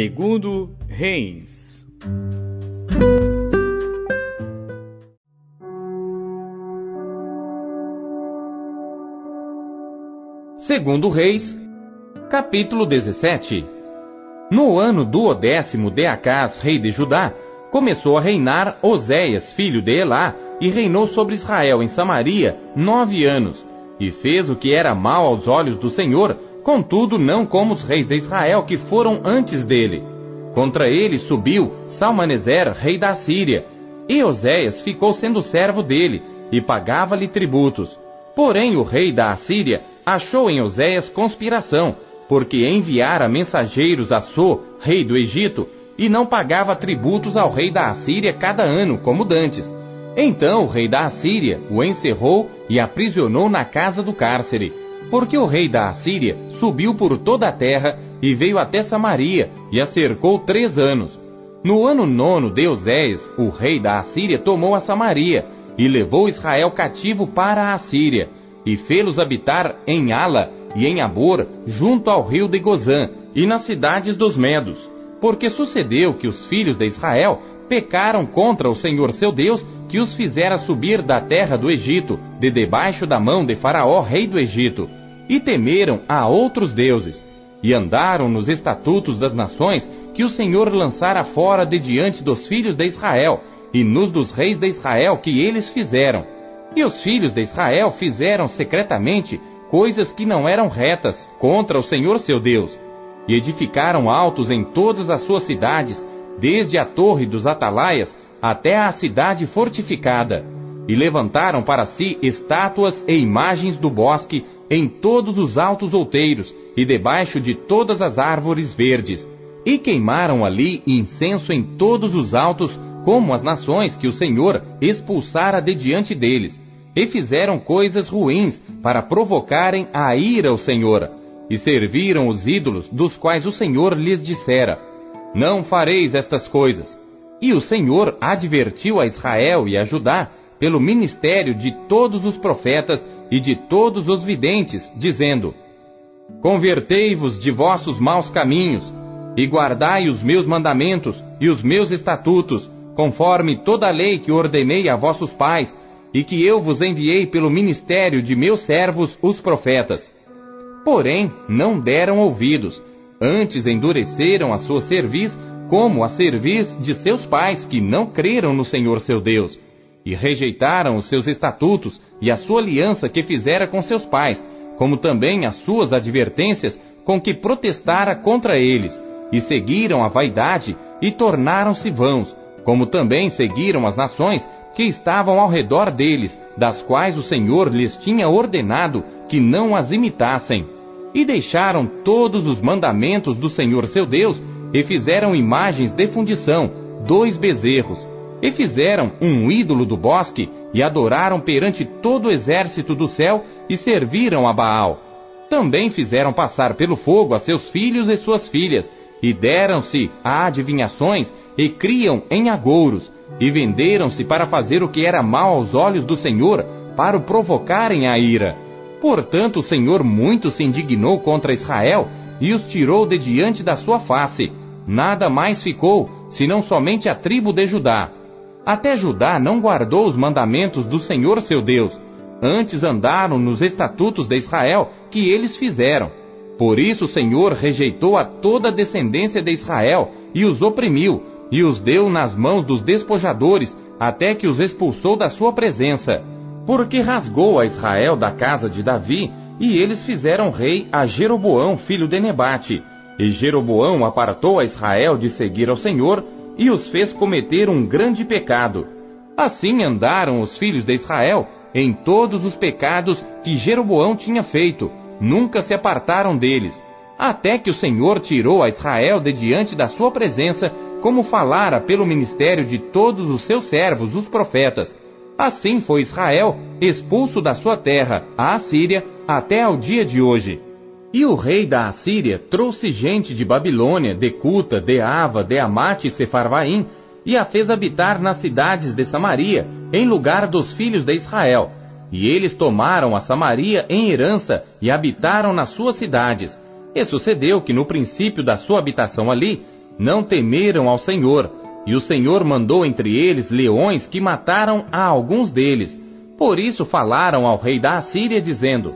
Segundo Reis. Segundo Reis, capítulo 17. No ano do 10º de Acás, rei de Judá, começou a reinar Oséias, filho de Elá, e reinou sobre Israel em Samaria 9 anos, e fez o que era mal aos olhos do Senhor, contudo não como os reis de Israel que foram antes dele. Contra ele subiu Salmaneser, rei da Assíria, e Oséias ficou sendo servo dele, e pagava-lhe tributos. Porém o rei da Assíria achou em Oséias conspiração, porque enviara mensageiros a So, rei do Egito, e não pagava tributos ao rei da Assíria cada ano, como dantes. Então o rei da Assíria o encerrou e aprisionou na casa do cárcere, porque o rei da Assíria subiu por toda a terra e veio até Samaria e a cercou 3 anos. No ano 9º de Oséias, o rei da Assíria tomou a Samaria e levou Israel cativo para a Assíria, e fê-los habitar em Ala e em Abor, junto ao rio de Gozã, e nas cidades dos Medos. Porque sucedeu que os filhos de Israel pecaram contra o Senhor seu Deus, que os fizera subir da terra do Egito, de debaixo da mão de Faraó, rei do Egito, e temeram a outros deuses, e andaram nos estatutos das nações que o Senhor lançara fora de diante dos filhos de Israel, e nos dos reis de Israel que eles fizeram. E os filhos de Israel fizeram secretamente coisas que não eram retas contra o Senhor seu Deus, e edificaram altos em todas as suas cidades, desde a torre dos atalaias até a cidade fortificada, e levantaram para si estátuas e imagens do bosque em todos os altos outeiros e debaixo de todas as árvores verdes, e queimaram ali incenso em todos os altos, como as nações que o Senhor expulsara de diante deles, e fizeram coisas ruins para provocarem a ira ao Senhor, e serviram os ídolos dos quais o Senhor lhes dissera: não fareis estas coisas. E o Senhor advertiu a Israel e a Judá pelo ministério de todos os profetas e de todos os videntes, dizendo: convertei-vos de vossos maus caminhos, e guardai os meus mandamentos e os meus estatutos, conforme toda a lei que ordenei a vossos pais, e que eu vos enviei pelo ministério de meus servos, os profetas. Porém, não deram ouvidos, antes endureceram a sua cerviz, como a cerviz de seus pais, que não creram no Senhor seu Deus, e rejeitaram os seus estatutos e a sua aliança que fizera com seus pais, como também as suas advertências com que protestara contra eles, e seguiram a vaidade e tornaram-se vãos, como também seguiram as nações que estavam ao redor deles, das quais o Senhor lhes tinha ordenado que não as imitassem, e deixaram todos os mandamentos do Senhor seu Deus, e fizeram imagens de fundição, 2 bezerros, e fizeram um ídolo do bosque, e adoraram perante todo o exército do céu, e serviram a Baal. Também fizeram passar pelo fogo a seus filhos e suas filhas, e deram-se a adivinhações, e criam em agouros, e venderam-se para fazer o que era mal aos olhos do Senhor, para o provocarem a ira. Portanto o Senhor muito se indignou contra Israel, e os tirou de diante da sua face. Nada mais ficou, senão somente a tribo de Judá. Até Judá não guardou os mandamentos do Senhor seu Deus, antes andaram nos estatutos de Israel que eles fizeram. Por isso o Senhor rejeitou a toda a descendência de Israel, e os oprimiu, e os deu nas mãos dos despojadores, até que os expulsou da sua presença. Porque rasgou a Israel da casa de Davi, e eles fizeram rei a Jeroboão, filho de Nebate. E Jeroboão apartou a Israel de seguir ao Senhor, e os fez cometer um grande pecado. Assim andaram os filhos de Israel em todos os pecados que Jeroboão tinha feito, nunca se apartaram deles, até que o Senhor tirou a Israel de diante da sua presença, como falara pelo ministério de todos os seus servos, os profetas. Assim foi Israel expulso da sua terra, a Assíria, até ao dia de hoje. E o rei da Assíria trouxe gente de Babilônia, de Cuta, de Ava, de Amate e Sefarvaim, e a fez habitar nas cidades de Samaria, em lugar dos filhos de Israel. E eles tomaram a Samaria em herança e habitaram nas suas cidades. E sucedeu que no princípio da sua habitação ali, não temeram ao Senhor, e o Senhor mandou entre eles leões que mataram a alguns deles. Por isso falaram ao rei da Assíria, dizendo: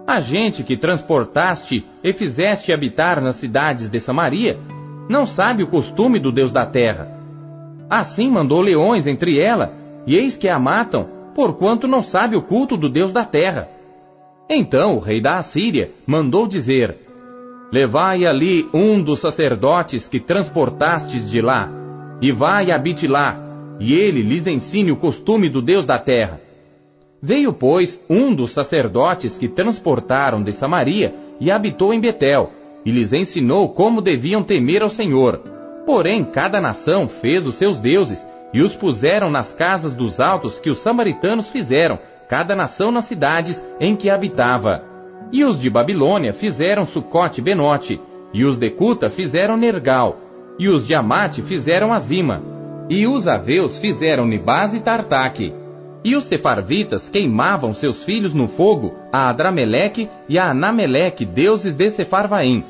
a gente que transportaste e fizeste habitar nas cidades de Samaria, não sabe o costume do Deus da terra. Assim mandou leões entre ela, e eis que a matam, porquanto não sabe o culto do Deus da terra. Então o rei da Assíria mandou dizer: levai ali um dos sacerdotes que transportastes de lá, e vai e habite lá, e ele lhes ensine o costume do Deus da terra. Veio, pois, um dos sacerdotes que transportaram de Samaria, e habitou em Betel, e lhes ensinou como deviam temer ao Senhor. Porém, cada nação fez os seus deuses, e os puseram nas casas dos altos que os samaritanos fizeram, cada nação nas cidades em que habitava. E os de Babilônia fizeram Sucote-Benote, e os de Cuta fizeram Nergal, e os de Amate fizeram Azima, e os aveus fizeram Nibás e Tartaque. E os sefarvitas queimavam seus filhos no fogo, a Adrameleque e a Anameleque, deuses de Sefarvaim.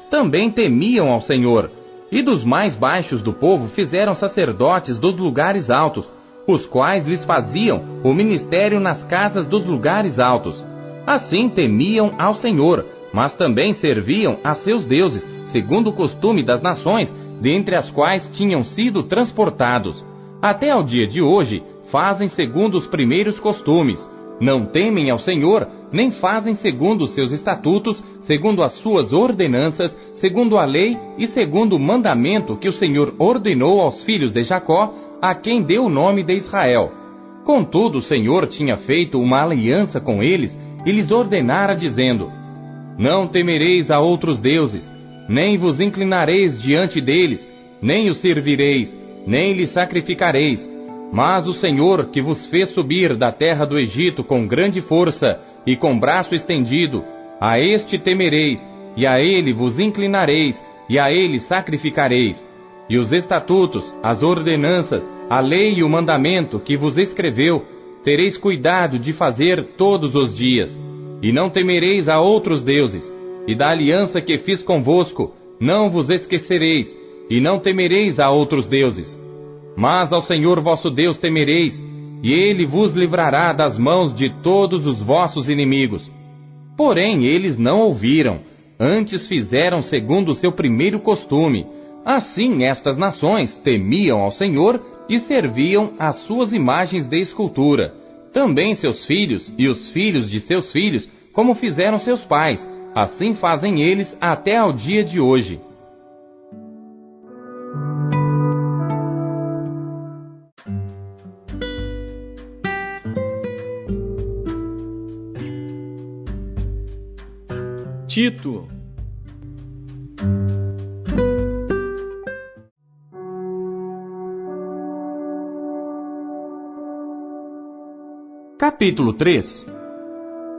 Também temiam ao Senhor. E dos mais baixos do povo fizeram sacerdotes dos lugares altos, os quais lhes faziam o ministério nas casas dos lugares altos. Assim temiam ao Senhor, mas também serviam a seus deuses, segundo o costume das nações, dentre as quais tinham sido transportados. Até ao dia de hoje, fazem segundo os primeiros costumes. Não temem ao Senhor, nem fazem segundo os seus estatutos, segundo as suas ordenanças, segundo a lei e segundo o mandamento que o Senhor ordenou aos filhos de Jacó, a quem deu o nome de Israel. Contudo, o Senhor tinha feito uma aliança com eles e lhes ordenara, dizendo: não temereis a outros deuses, nem vos inclinareis diante deles, nem os servireis, nem lhes sacrificareis. Mas o Senhor, que vos fez subir da terra do Egito com grande força e com braço estendido, a este temereis, e a ele vos inclinareis, e a ele sacrificareis. E os estatutos, as ordenanças, a lei e o mandamento que vos escreveu, tereis cuidado de fazer todos os dias. E não temereis a outros deuses, e da aliança que fiz convosco, não vos esquecereis, e não temereis a outros deuses. Mas ao Senhor vosso Deus temereis, e Ele vos livrará das mãos de todos os vossos inimigos. Porém eles não ouviram, antes fizeram segundo o seu primeiro costume. Assim estas nações temiam ao Senhor e serviam às suas imagens de escultura. Também seus filhos e os filhos de seus filhos, como fizeram seus pais, assim fazem eles até ao dia de hoje. Tito. Capítulo 3.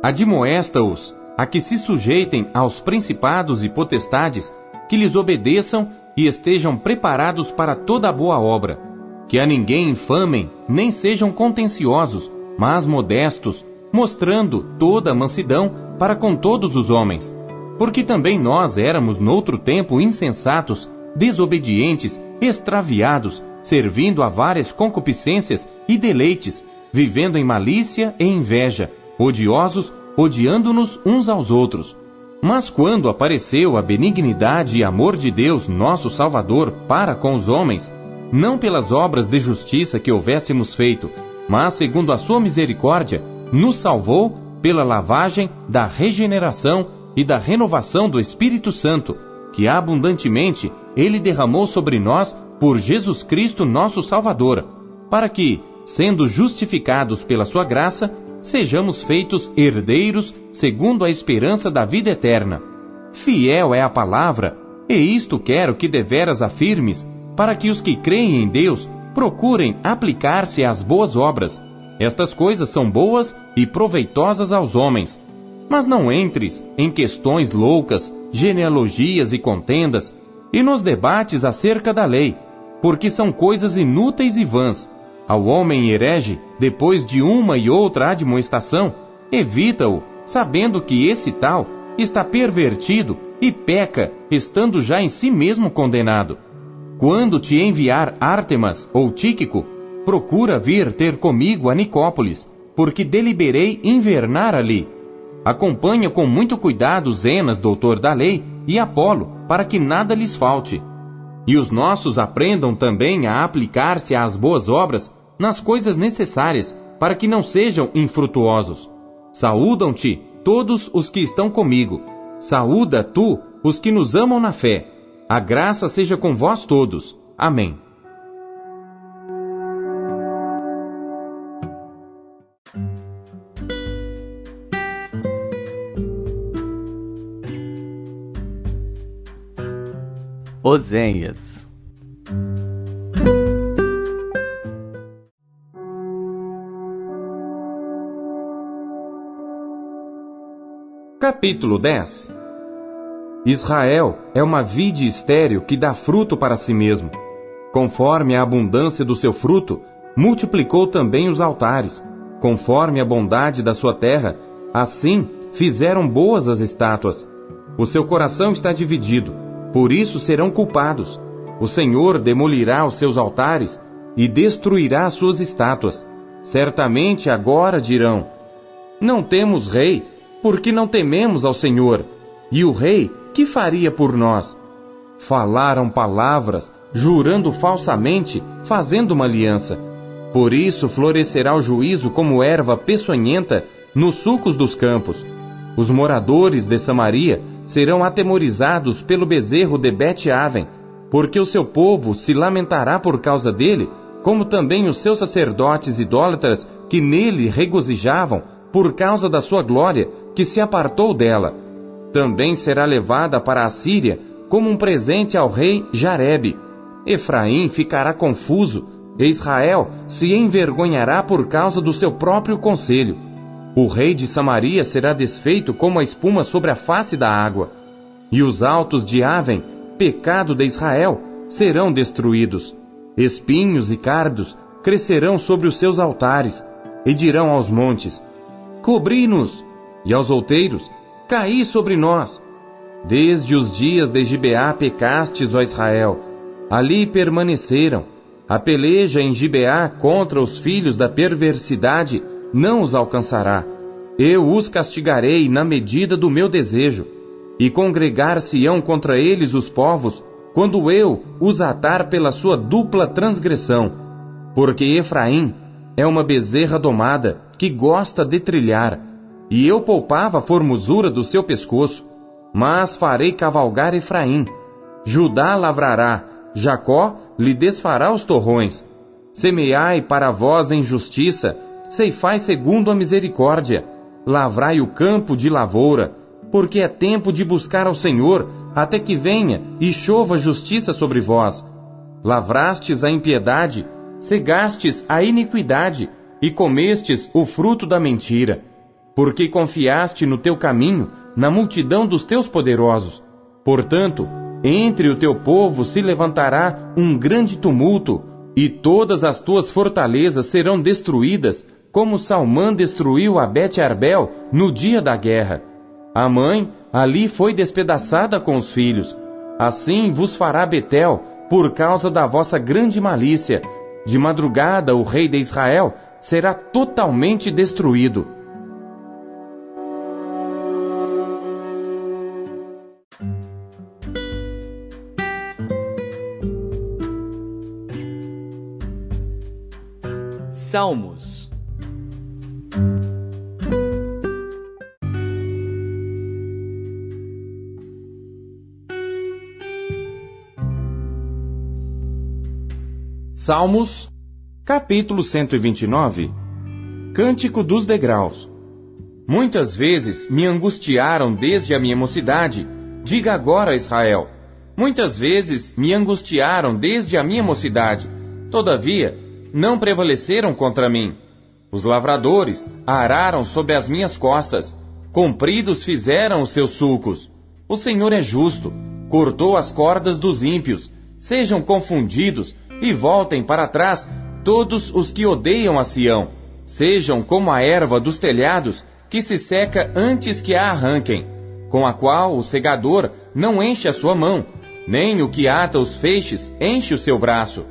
Admoesta-os a que se sujeitem aos principados e potestades, que lhes obedeçam e estejam preparados para toda a boa obra, que a ninguém infamem, nem sejam contenciosos, mas modestos, mostrando toda a mansidão para com todos os homens. Porque também nós éramos noutro tempo insensatos, desobedientes, extraviados, servindo a várias concupiscências e deleites, vivendo em malícia e inveja, odiosos, odiando-nos uns aos outros. Mas quando apareceu a benignidade e amor de Deus, nosso Salvador, para com os homens, não pelas obras de justiça que houvéssemos feito, mas segundo a sua misericórdia, nos salvou pela lavagem da regeneração e da renovação do Espírito Santo, que abundantemente Ele derramou sobre nós por Jesus Cristo nosso Salvador, para que, sendo justificados pela sua graça, sejamos feitos herdeiros segundo a esperança da vida eterna. Fiel é a palavra, e isto quero que deveras afirmes, para que os que creem em Deus procurem aplicar-se às boas obras. Estas coisas são boas e proveitosas aos homens. Mas não entres em questões loucas, genealogias e contendas, e nos debates acerca da lei, porque são coisas inúteis e vãs. Ao homem herege, depois de uma e outra admoestação, evita-o, sabendo que esse tal está pervertido e peca, estando já em si mesmo condenado. quando te enviar Ártemas ou Tíquico, procura vir ter comigo a Nicópolis, porque deliberei invernar ali. Acompanha com muito cuidado Zenas, doutor da lei, e Apolo, para que nada lhes falte. E os nossos aprendam também a aplicar-se às boas obras nas coisas necessárias, para que não sejam infrutuosos. Saúdam-te todos os que estão comigo. Saúda tu os que nos amam na fé. A graça seja com vós todos. Amém. Oséias. Capítulo 10. Israel é uma vide estéril que dá fruto para si mesmo. Conforme a abundância do seu fruto, multiplicou também os altares. Conforme a bondade da sua terra, assim fizeram boas as estátuas. O seu coração está dividido, por isso serão culpados. O Senhor demolirá os seus altares e destruirá as suas estátuas. Certamente agora dirão: não temos rei, porque não tememos ao Senhor. E o rei, que faria por nós? Falaram palavras, jurando falsamente, fazendo uma aliança. Por isso florescerá o juízo como erva peçonhenta nos sulcos dos campos. Os moradores de Samaria serão atemorizados pelo bezerro de Bet-Aven, porque o seu povo se lamentará por causa dele, como também os seus sacerdotes idólatras que nele regozijavam por causa da sua glória, que se apartou dela. Também será levada para a Síria como um presente ao rei Jarebe. Efraim ficará confuso, e Israel se envergonhará por causa do seu próprio conselho. O rei de Samaria será desfeito como a espuma sobre a face da água. E os altos de Aven, pecado de Israel, serão destruídos. Espinhos e cardos crescerão sobre os seus altares, e dirão aos montes: cobri-nos, e aos outeiros: caí sobre nós. Desde os dias de Gibeá pecastes, ó Israel, ali permaneceram. A peleja em Gibeá contra os filhos da perversidade não os alcançará. Eu os castigarei na medida do meu desejo, e congregar-se-ão contra eles os povos, quando eu os atar pela sua dupla transgressão. Porque Efraim é uma bezerra domada, que gosta de trilhar, e eu poupava a formosura do seu pescoço. Mas farei cavalgar Efraim. Judá lavrará, Jacó lhe desfará os torrões. Semeai para vós em justiça, ceifai segundo a misericórdia. Lavrai o campo de lavoura, porque é tempo de buscar ao Senhor, até que venha e chova justiça sobre vós. Lavrastes a impiedade, cegastes a iniquidade, e comestes o fruto da mentira. Porque confiaste no teu caminho, na multidão dos teus poderosos. Portanto, entre o teu povo se levantará um grande tumulto, e todas as tuas fortalezas serão destruídas, como Salmã destruiu a Bet-Arbel no dia da guerra. A mãe ali foi despedaçada com os filhos. Assim vos fará Betel, por causa da vossa grande malícia. De madrugada o rei de Israel será totalmente destruído. Salmos. Salmos, capítulo 129. Cântico dos degraus. Muitas vezes me angustiaram desde a minha mocidade, diga agora, Israel. Muitas vezes me angustiaram desde a minha mocidade, todavia não prevaleceram contra mim. Os lavradores araram sobre as minhas costas, compridos fizeram os seus sulcos. O Senhor é justo, cortou as cordas dos ímpios. Sejam confundidos e voltem para trás todos os que odeiam a Sião. Sejam como a erva dos telhados, que se seca antes que a arranquem, com a qual o segador não enche a sua mão, nem o que ata os feixes enche o seu braço,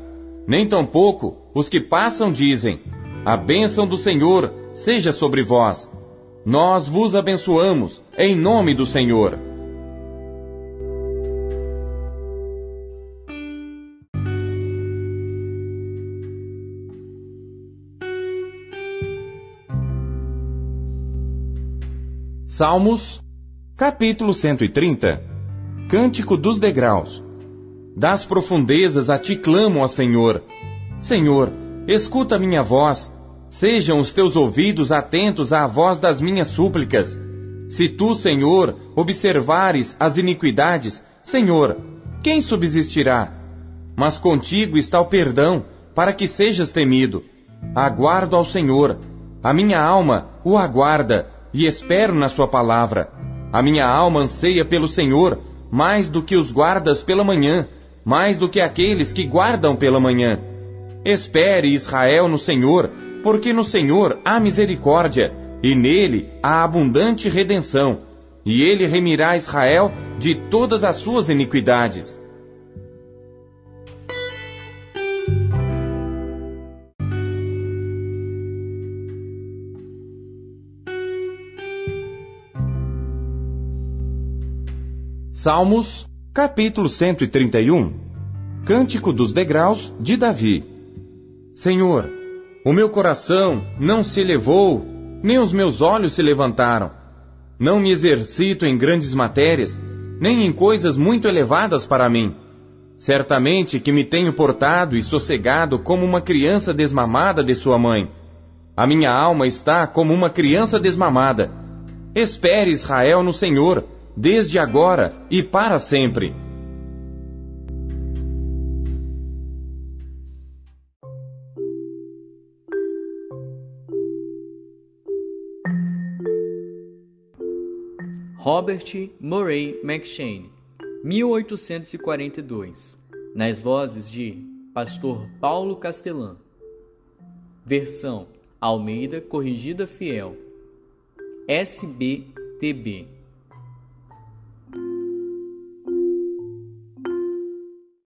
nem tampouco os que passam dizem: a bênção do Senhor seja sobre vós. Nós vos abençoamos em nome do Senhor. Salmos, capítulo 130. Cântico dos degraus. Das profundezas a ti clamo, ó Senhor. Senhor, escuta minha voz. Sejam os teus ouvidos atentos à voz das minhas súplicas. Se tu, Senhor, observares as iniquidades, Senhor, quem subsistirá? Mas contigo está o perdão, para que sejas temido. Aguardo ao Senhor. A minha alma o aguarda, e espero na sua palavra. A minha alma anseia pelo Senhor, mais do que os guardas pela manhã, mais do que aqueles que guardam pela manhã. Espere, Israel, no Senhor, porque no Senhor há misericórdia, e nele há abundante redenção, e ele remirá Israel de todas as suas iniquidades. Salmos, capítulo 131. Cântico dos degraus de Davi. Senhor, o meu coração não se elevou, nem os meus olhos se levantaram. Não me exercito em grandes matérias, nem em coisas muito elevadas para mim. Certamente que me tenho portado e sossegado como uma criança desmamada de sua mãe. A minha alma está como uma criança desmamada. Espere, Israel, no Senhor, desde agora e para sempre. Robert Murray McCheyne, 1842, nas vozes de Pastor Paulo Castelã. Versão Almeida Corrigida Fiel, SBTB.